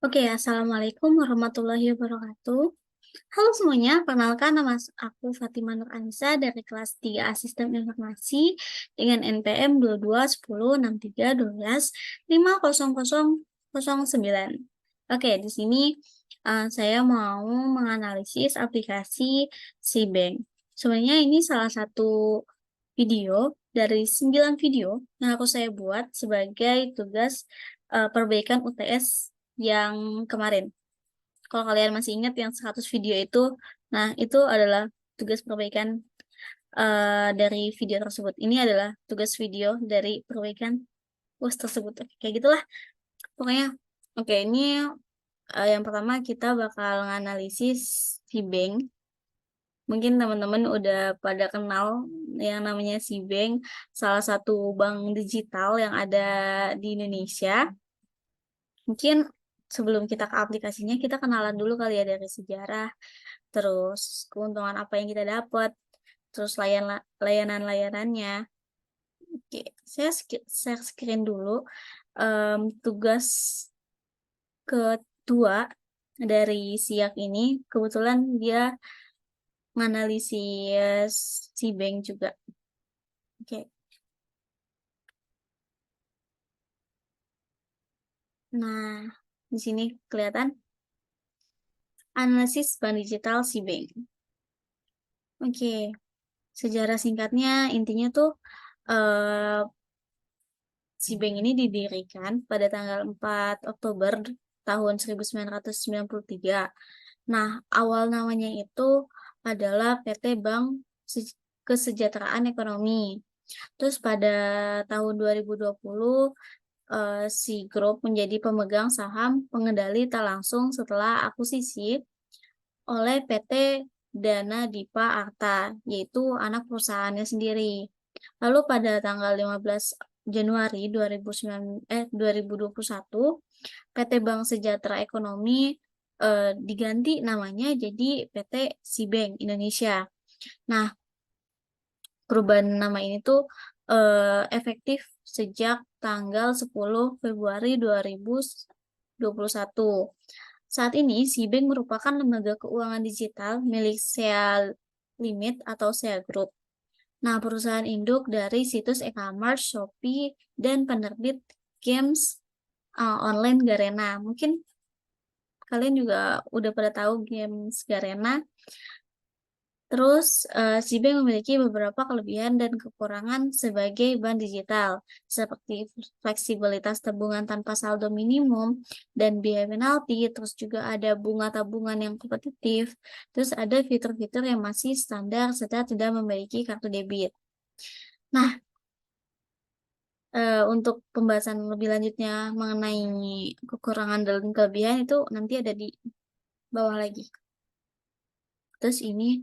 Oke, Assalamualaikum warahmatullahi wabarakatuh. Halo semuanya, perkenalkan nama aku Fatimah Nur Anissa dari kelas 3 A Sistem Informasi dengan NPM 221063125009. Oke, di sini saya mau menganalisis aplikasi SeaBank. Sebenarnya ini salah satu video dari 9 video yang saya buat sebagai tugas perbaikan UTS yang kemarin. Kalau kalian masih ingat yang 100 video itu, nah itu adalah tugas perbaikan dari video tersebut. Ini adalah tugas video dari perbaikan tersebut. Oke, kayak gitulah. Pokoknya, oke, ini yang pertama kita bakal nganalisis SeaBank. Mungkin teman-teman udah pada kenal yang namanya SeaBank, salah satu bank digital yang ada di Indonesia. Mungkin sebelum kita ke aplikasinya, kita kenalan dulu kali ya dari sejarah, terus keuntungan apa yang kita dapat, terus layanan-layanannya. Oke, saya share screen dulu. Tugas kedua dari SIAK ini, kebetulan dia menganalisis SeaBank juga. Oke. Nah, di sini kelihatan analisis bank digital SeaBank. Oke, sejarah singkatnya intinya tuh SeaBank ini didirikan pada tanggal 4 Oktober tahun 1993. Nah, awal namanya itu adalah PT Bank Kesejahteraan Ekonomi. Terus pada tahun 2020 si grup menjadi pemegang saham pengendali tak langsung setelah akuisisi oleh PT Dana Dipa Arta, yaitu anak perusahaannya sendiri. Lalu pada tanggal 15 Januari 2021, PT Bank Sejahtera Ekonomi diganti namanya jadi PT SeaBank Indonesia. Nah, perubahan nama ini tuh efektif sejak tanggal 10 Februari 2021. Saat ini, SeaBank merupakan lembaga keuangan digital milik SEA Limit atau SEA Group. Nah, perusahaan induk dari situs e-commerce, Shopee, dan penerbit games online Garena. Mungkin kalian juga udah pada tahu games Garena. Terus, SeaBank memiliki beberapa kelebihan dan kekurangan sebagai bank digital, seperti fleksibilitas tabungan tanpa saldo minimum dan biaya penalti, terus juga ada bunga tabungan yang kompetitif, terus ada fitur-fitur yang masih standar serta tidak memiliki kartu debit. Nah, untuk pembahasan lebih lanjutnya mengenai kekurangan dan kelebihan itu nanti ada di bawah lagi. Terus ini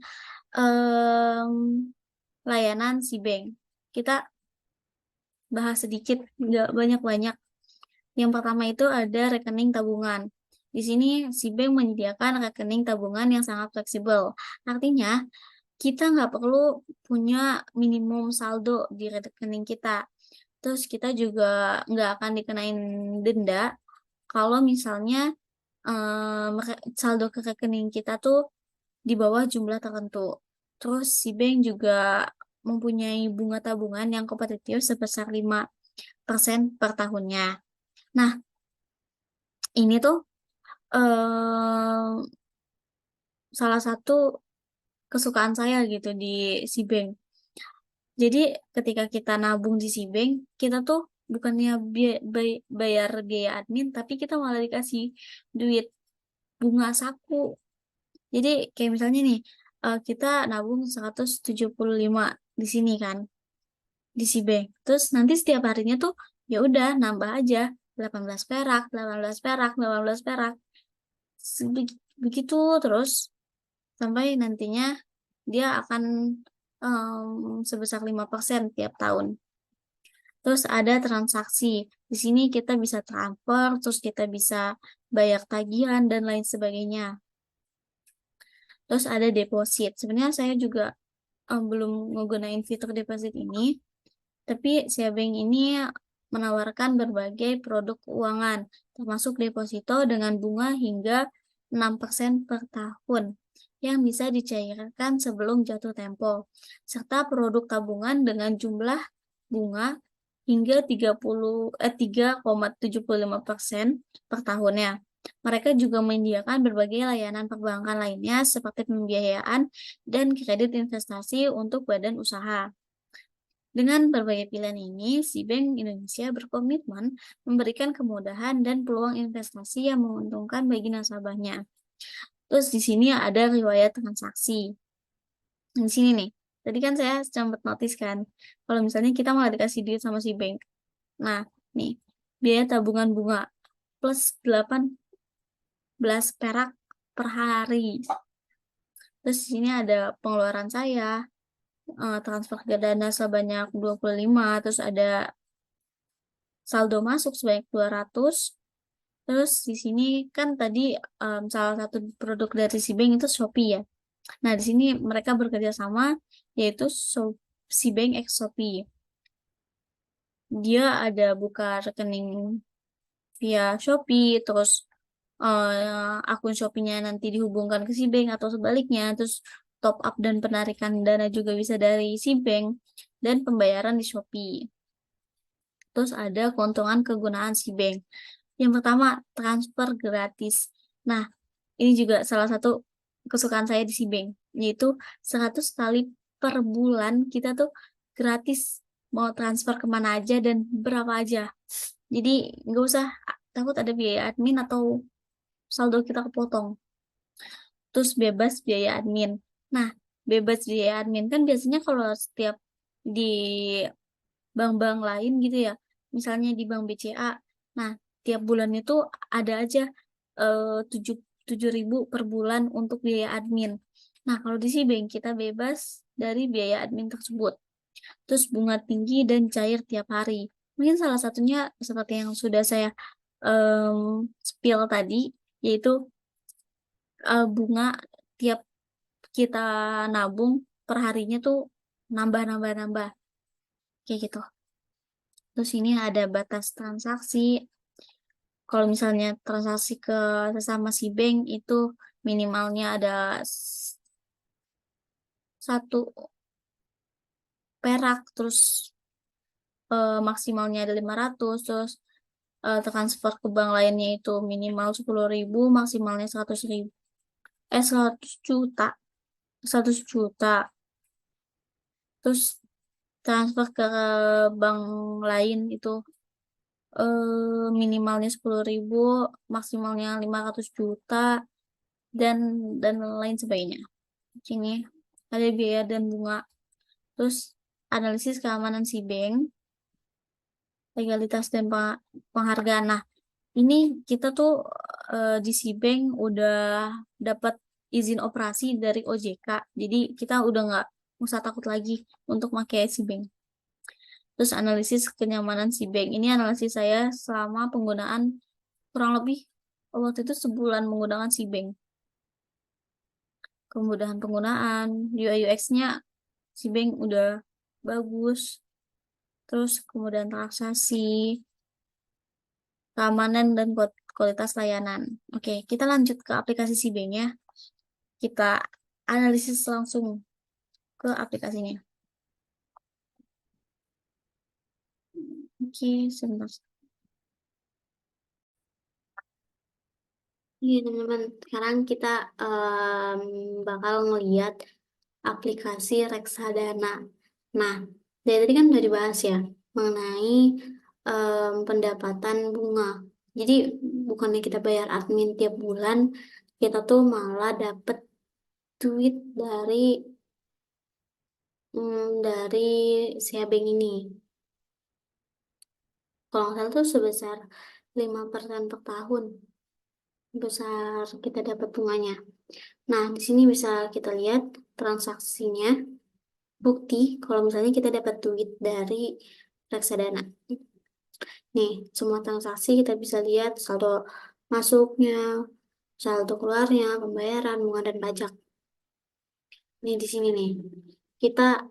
layanan SeaBank. Kita bahas sedikit, nggak banyak-banyak. Yang pertama itu ada rekening tabungan. Di sini SeaBank menyediakan rekening tabungan yang sangat fleksibel. Artinya, kita nggak perlu punya minimum saldo di rekening kita. Terus kita juga nggak akan dikenain denda kalau misalnya saldo ke rekening kita tuh di bawah jumlah tertentu. Terus SeaBank juga mempunyai bunga tabungan yang kompetitif sebesar 5% per tahunnya. Nah, ini tuh salah satu kesukaan saya gitu di SeaBank. Jadi ketika kita nabung di SeaBank, kita tuh bukannya bayar biaya admin, tapi kita malah dikasih duit bunga saku. Jadi kayak misalnya nih, kita nabung 175 di sini kan, di SeaBank. Terus nanti setiap harinya tuh ya udah nambah aja 18 perak, 18 perak, 18 perak. Begitu terus sampai nantinya dia akan sebesar 5% tiap tahun. Terus ada transaksi. Di sini kita bisa transfer, terus kita bisa bayar tagihan dan lain sebagainya. Terus ada deposit. Sebenarnya saya juga belum menggunakan fitur deposit ini, tapi SeaBank ini menawarkan berbagai produk keuangan, termasuk deposito dengan bunga hingga 6% per tahun yang bisa dicairkan sebelum jatuh tempo, serta produk tabungan dengan jumlah bunga hingga 3,75% per tahunnya. Mereka juga menyediakan berbagai layanan perbankan lainnya seperti pembiayaan dan kredit investasi untuk badan usaha. Dengan berbagai pilihan ini, si Bank Indonesia berkomitmen memberikan kemudahan dan peluang investasi yang menguntungkan bagi nasabahnya. Terus di sini ada riwayat transaksi. Di sini nih, tadi kan saya sempat notice kan, kalau misalnya kita malah dikasih duit sama si bank. Nah, nih, biaya tabungan bunga plus 18 perak per hari. Terus di sini ada pengeluaran saya, transfer ke dana sebanyak 25, terus ada saldo masuk sebanyak 200. Terus di sini kan tadi salah satu produk dari si bank itu Shopee ya. Nah, di sini mereka bekerja sama yaitu si bank X Shopee. Dia ada buka rekening via Shopee, terus akun Shopee-nya nanti dihubungkan ke si bank atau sebaliknya, terus top up dan penarikan dana juga bisa dari si bank, dan pembayaran di Shopee. Terus ada keuntungan kegunaan si bank. Yang pertama, transfer gratis. Nah, ini juga salah satu kesukaan saya di si bank, yaitu 100 kali per bulan kita tuh gratis mau transfer kemana aja dan berapa aja. Jadi nggak usah takut ada biaya admin atau saldo kita kepotong. Terus bebas biaya admin. Nah, bebas biaya admin kan biasanya kalau setiap di bank-bank lain gitu ya, misalnya di bank BCA, nah tiap bulannya tuh ada aja 7.000 per bulan untuk biaya admin. Nah, kalau di bank kita bebas dari biaya admin tersebut. Terus bunga tinggi dan cair tiap hari. Mungkin salah satunya seperti yang sudah saya spill tadi, yaitu bunga tiap kita nabung per harinya tuh nambah kayak gitu. Terus ini ada batas transaksi. Kalau misalnya transaksi ke sesama si bank itu minimalnya ada 1 perak, terus maksimalnya ada 500, terus transfer ke bank lainnya itu minimal 10.000, maksimalnya 100.000. 100 juta. 100 juta. Terus transfer ke bank lain itu minimalnya 10.000, maksimalnya 500 juta, dan lain sebagainya. Sini ada biaya dan bunga. Terus analisis keamanan si bank, legalitas dan penghargaan. Nah, ini kita tuh di si bank udah dapat izin operasi dari OJK. Jadi kita udah nggak usah takut lagi untuk pakai si bank. Terus analisis kenyamanan si bank. Ini analisis saya selama penggunaan kurang lebih waktu itu sebulan menggunakan si bank. Kemudahan penggunaan, UI UX-nya si bank udah bagus. Terus kemudian transaksi, keamanan dan kualitas layanan. Oke, kita lanjut ke aplikasi si bank ya. Kita analisis langsung ke aplikasinya. Oke, sebentar. Iya teman-teman, sekarang kita bakal ngeliat aplikasi Reksadana. Nah, dari tadi kan udah dibahas ya mengenai pendapatan bunga. Jadi bukannya kita bayar admin tiap bulan, kita tuh malah dapet duit dari Sia Bank ini. Kalau nggak salah tuh sebesar 5% per tahun besar kita dapat bunganya. Nah, di sini bisa kita lihat transaksinya, bukti kalau misalnya kita dapat duit dari reksadana. Nih, semua transaksi kita bisa lihat saldo masuknya, saldo keluarnya, pembayaran, bunga dan pajak. Nih di sini nih, kita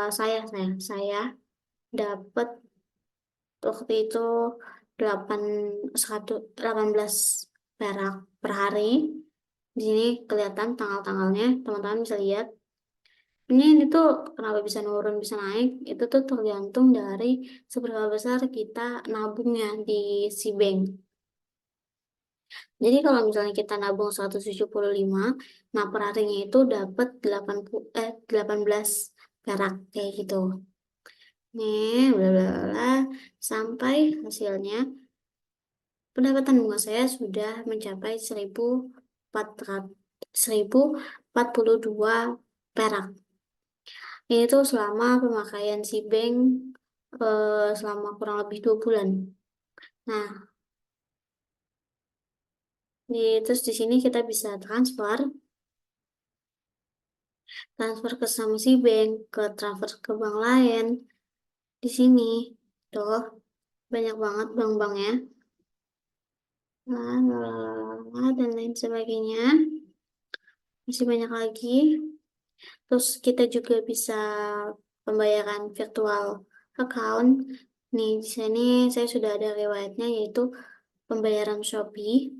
saya dapat waktu itu 18 perak per hari. Di sini kelihatan tanggal-tanggalnya, teman-teman bisa lihat. Ini tuh kenapa bisa nurun, bisa naik, itu tuh tergantung dari seberapa besar kita nabungnya di si bank. Jadi kalau misalnya kita nabung 175, nah per harinya itu dapat 18 perak kayak gitu. Nih, bla bla bla, sampai hasilnya pendapatan bunga saya sudah mencapai 1042 perak. Ini tuh selama pemakaian si bank selama kurang lebih 2 bulan. Nah, terus di sini kita bisa transfer ke sama si bank, ke transfer ke bank lain. Di sini, tuh banyak banget bank-banknya. Dan lain sebagainya. Masih banyak lagi. Terus kita juga bisa pembayaran virtual account. Nih, di sini saya sudah ada riwayatnya yaitu pembayaran Shopee.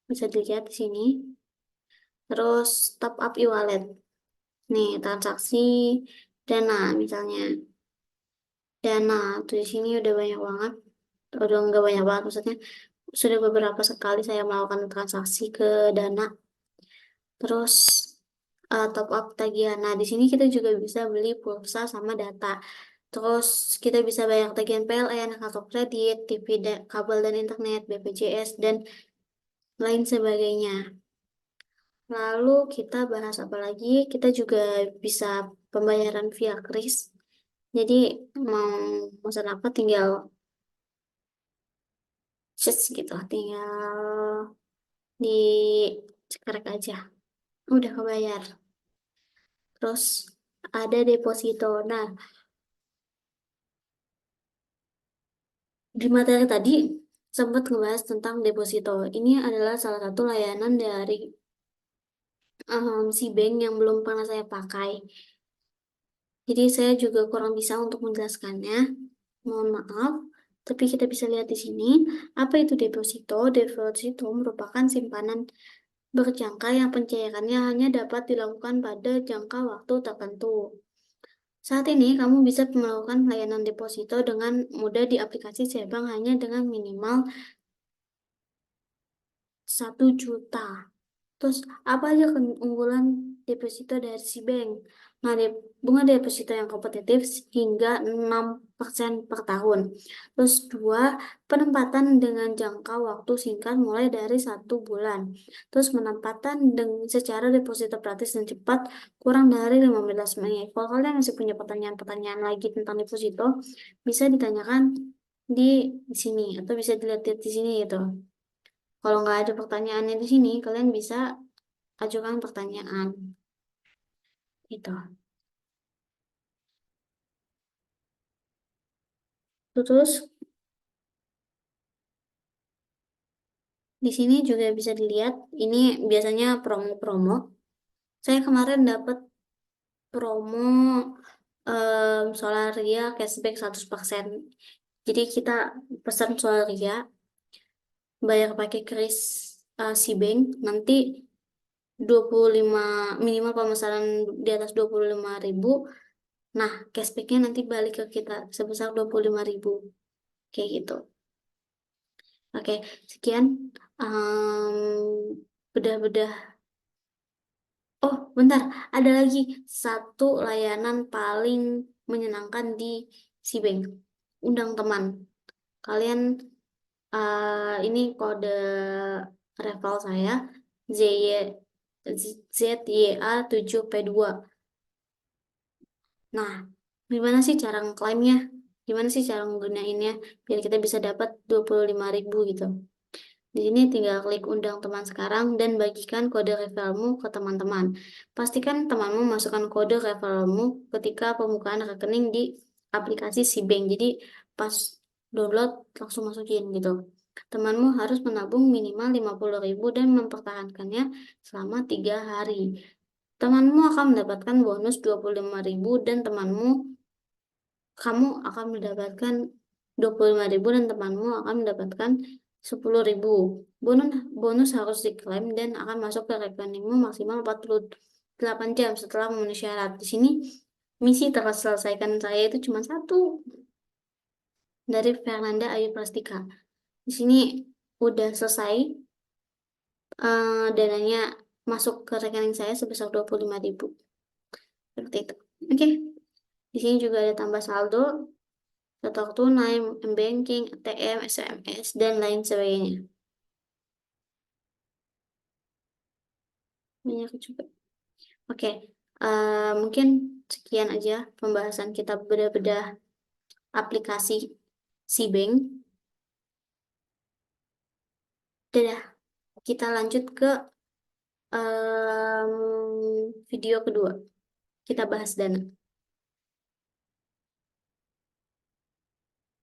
Bisa dilihat di sini. Terus top up e-wallet. Nih, transaksi Dana misalnya. Dana tuh di sini udah banyak banget. Udah nggak banyak banget maksudnya. Sudah beberapa sekali saya melakukan transaksi ke Dana. Terus top up tagihan. Nah, di sini kita juga bisa beli pulsa sama data. Terus kita bisa bayar tagihan PLN, kartu kredit, TV, kabel dan internet, BPJS, dan lain sebagainya. Lalu kita bahas apa lagi? Kita juga bisa pembayaran via kris. Jadi mau pesan apa tinggal gitu, tinggal di cekrek aja. Udah kebayar. Terus ada deposito. Nah, di materi tadi sempat ngebahas tentang deposito. Ini adalah salah satu layanan dari si bank yang belum pernah saya pakai. Jadi saya juga kurang bisa untuk menjelaskannya. Mohon maaf. Tapi kita bisa lihat di sini, apa itu deposito? Deposito merupakan simpanan berjangka yang pencairannya hanya dapat dilakukan pada jangka waktu tertentu. Saat ini, kamu bisa melakukan layanan deposito dengan mudah di aplikasi Sebank hanya dengan minimal 1 juta. Terus, apa aja keunggulan deposito dari si bank? Nah, bunga deposito yang kompetitif hingga 6% per tahun. Terus, dua, penempatan dengan jangka waktu singkat mulai dari 1 bulan. Terus, penempatan secara deposito praktis dan cepat kurang dari 15 menit. Kalau kalian masih punya pertanyaan-pertanyaan lagi tentang deposito, bisa ditanyakan di sini atau bisa dilihat di sini gitu. Kalau nggak ada pertanyaannya di sini, kalian bisa ajukan pertanyaan. Gitu. Terus, di sini juga bisa dilihat, ini biasanya promo-promo. Saya kemarin dapat promo Solaria cashback 100%. Jadi kita pesan Solaria, bayar pakai kris Bank, nanti 25 minimal pemesanan di atas 25.000. Nah, cashbacknya nanti balik ke kita sebesar 25.000. Kayak gitu. Oke, sekian. Bedah-bedah. Oh, bentar. Ada lagi satu layanan paling menyenangkan di Bank. Undang teman. Kalian, ini kode referral saya ZYA7P2. Nah, gimana sih cara ngeklaimnya? Gimana sih cara menggunainnya? Biar kita bisa dapat 25.000 gitu. Di sini tinggal klik undang teman sekarang dan bagikan kode referralmu ke teman-teman. Pastikan temanmu masukkan kode referralmu ketika pembukaan rekening di aplikasi si bank. Jadi pas download langsung masukin gitu. Temanmu harus menabung minimal 50.000 dan mempertahankannya selama 3 hari. Temanmu akan mendapatkan bonus 25.000 dan kamu akan mendapatkan 25.000 dan temanmu akan mendapatkan 10.000. Bonus harus diklaim dan akan masuk ke rekeningmu maksimal 48 jam setelah memenuhi syarat. Di sini misi terselesaikan saya itu cuma satu, dari Fernanda Ayu Prastika. Di sini udah selesai, dananya masuk ke rekening saya sebesar 25.000. Seperti itu. Oke. Di sini juga ada tambah saldo, setor tunai, m-banking, ATM, SMS, dan lain sebagainya. Banyak juga. Oke, mungkin sekian aja pembahasan kita bedah-bedah aplikasi SeaBank. Dadah, kita lanjut ke video kedua. Kita bahas Dana.